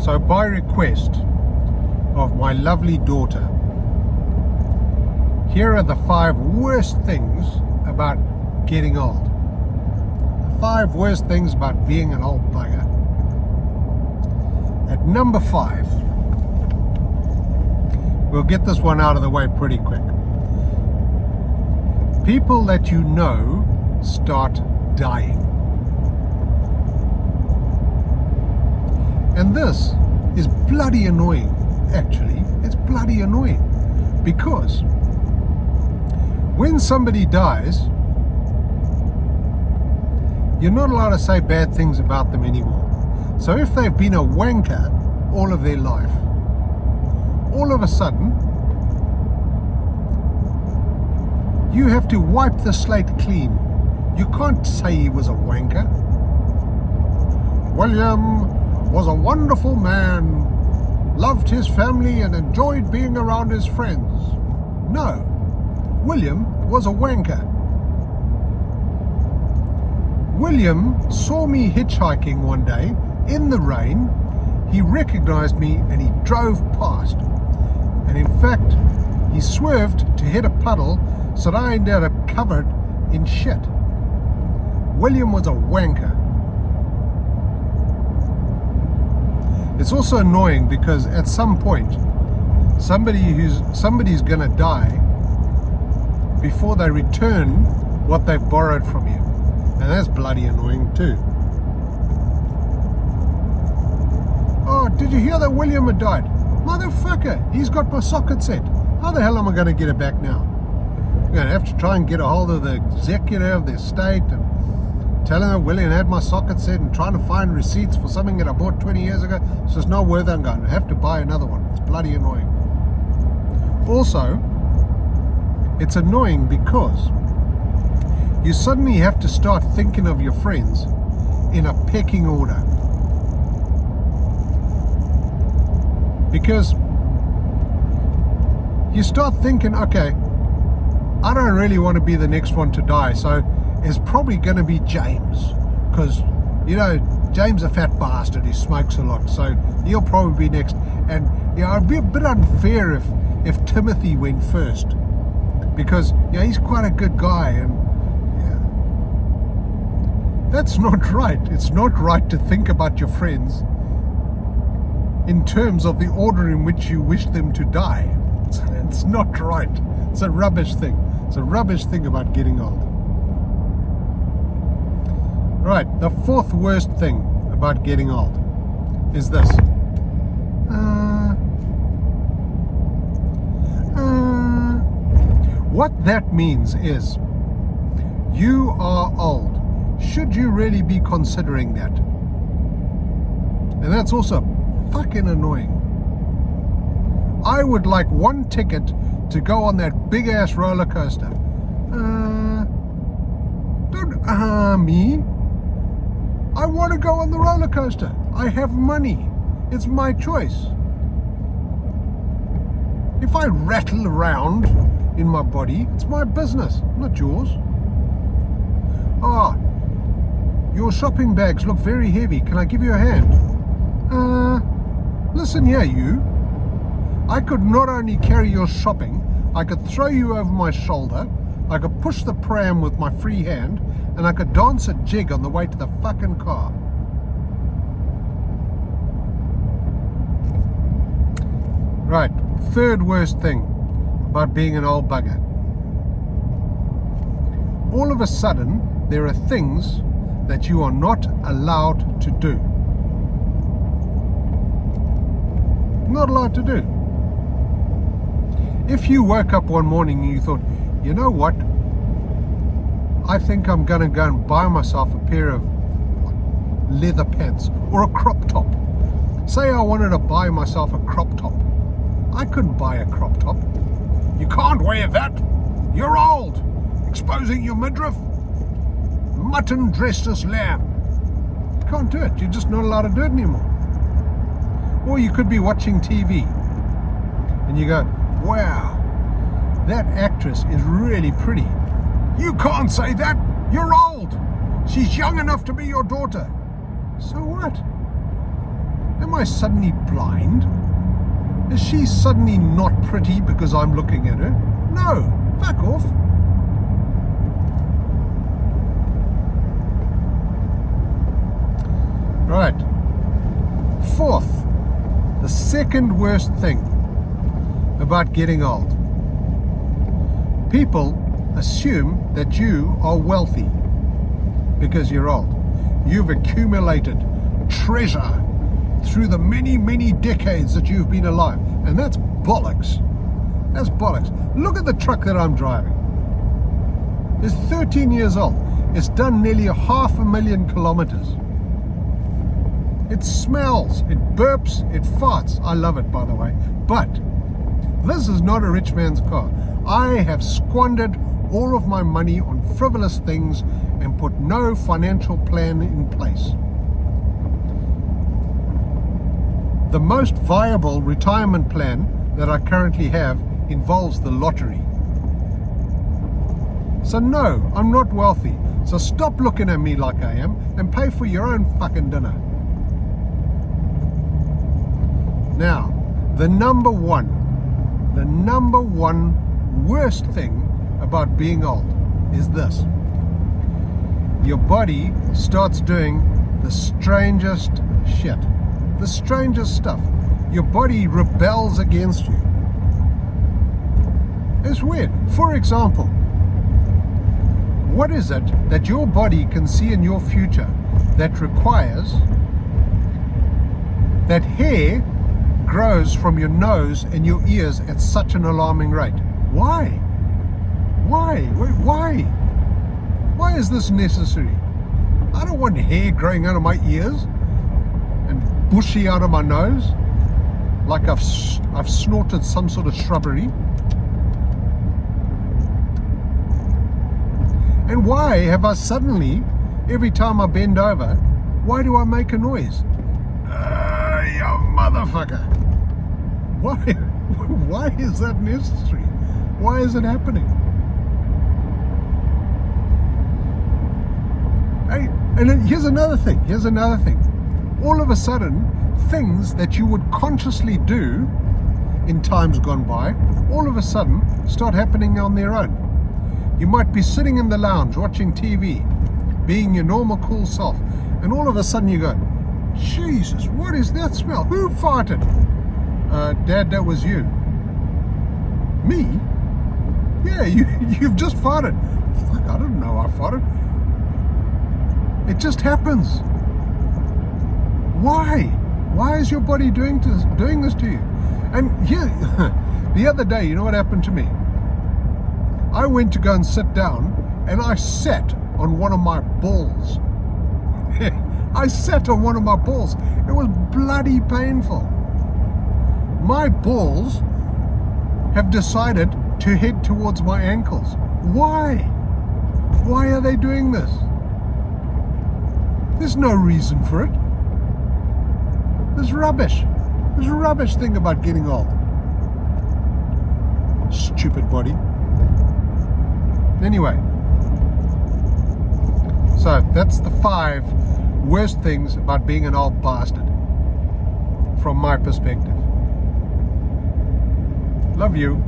So by request of my lovely daughter, here are the 5 worst things about getting old. The 5 worst things about being an old bugger. At number 5, we'll get this one out of the way pretty quick. People that you know start dying. And this is bloody annoying, actually. It's bloody annoying. Because when somebody dies, you're not allowed to say bad things about them anymore. So if they've been a wanker all of their life, all of a sudden, you have to wipe the slate clean. You can't say he was a wanker. William was a wonderful man, loved his family and enjoyed being around his friends. No, William was a wanker. William saw me hitchhiking one day in the rain. He recognized me and he drove past. And in fact, he swerved to hit a puddle, so that I ended up covered in shit. William was a wanker. It's also annoying because at some point, somebody's gonna die before they return what they've borrowed from you. And that's bloody annoying too. Oh, did you hear that William had died? Motherfucker, he's got my socket set. How the hell am I going to get it back now? I'm going to have to try and get a hold of the executive of the estate and tell him that William had my socket set and trying to find receipts for something that I bought 20 years ago. So it's not worth it. I'm going to have to buy another one. It's bloody annoying. Also, it's annoying because you suddenly have to start thinking of your friends in a pecking order. Because you start thinking, okay, I don't really want to be the next one to die, so it's probably going to be James. Because, you know, James a fat bastard, he smokes a lot, so he'll probably be next. And, you know, it'd be a bit unfair if Timothy went first. Because, you know, he's quite a good guy, and that's not right. It's not right to think about your friends in terms of the order in which you wish them to die. It's not right. It's a rubbish thing. It's a rubbish thing about getting old. Right, the 4th worst thing about getting old is this. What that means is you are old. Should you really be considering that? And that's also fucking annoying. I would like one ticket to go on that big ass roller coaster. Don't me. I want to go on the roller coaster. I have money. It's my choice. If I rattle around in my body, it's my business, not yours. Ah, your shopping bags look very heavy. Can I give you a hand? Listen here, you. I could not only carry your shopping, I could throw you over my shoulder, I could push the pram with my free hand, and I could dance a jig on the way to the fucking car. Right, 3rd worst thing about being an old bugger. All of a sudden, there are things that you are not allowed to do. Not allowed to do. If you woke up one morning and you thought, you know what, I think I'm going to go and buy myself a pair of leather pants or a crop top. Say I wanted to buy myself a crop top. I couldn't buy a crop top. You can't wear that. You're old. Exposing your midriff. Mutton dressed as lamb. You can't do it. You're just not allowed to do it anymore. Or you could be watching TV and you go, wow, that actress is really pretty. You can't say that. You're old. She's young enough to be your daughter. So what? Am I suddenly blind? Is she suddenly not pretty because I'm looking at her? No, fuck off. Right. Fourth, the second worst thing about getting old. People assume that you are wealthy because you're old. You've accumulated treasure through the many, many decades that you've been alive. And that's bollocks. That's bollocks. Look at the truck that I'm driving. It's 13 years old. It's done nearly 500,000 kilometers. It smells, it burps, it farts. I love it, by the way. But this is not a rich man's car. I have squandered all of my money on frivolous things and put no financial plan in place. The most viable retirement plan that I currently have involves the lottery. So no, I'm not wealthy. So stop looking at me like I am and pay for your own fucking dinner. Now, the number one worst thing about being old is this. Your body starts doing the strangest shit. The strangest stuff. Your body rebels against you. It's weird. For example, what is it that your body can see in your future that requires that hair grows from your nose and your ears at such an alarming rate? Why? Why is this necessary? I don't want hair growing out of my ears and bushy out of my nose like I've snorted some sort of shrubbery. And why have I suddenly, every time I bend over, why do I make a noise? You motherfucker. Why is that necessary? Why is it happening? Hey, and then here's another thing. All of a sudden, things that you would consciously do in times gone by, all of a sudden start happening on their own. You might be sitting in the lounge watching TV, being your normal cool self, and all of a sudden you go, Jesus, what is that smell? Who farted? Dad, that was you. Me? Yeah, you've just farted. Fuck, I didn't know I farted. It just happens. Why? Why is your body doing this to you? And here, the other day, you know what happened to me? I went to go and sit down, and I sat on one of my balls. I sat on one of my balls. It was bloody painful. My balls have decided to head towards my ankles. Why? Why are they doing this? There's no reason for it. There's rubbish. There's a rubbish thing about getting old. Stupid body. Anyway, so that's the 5 worst things about being an old bastard from my perspective. Love you.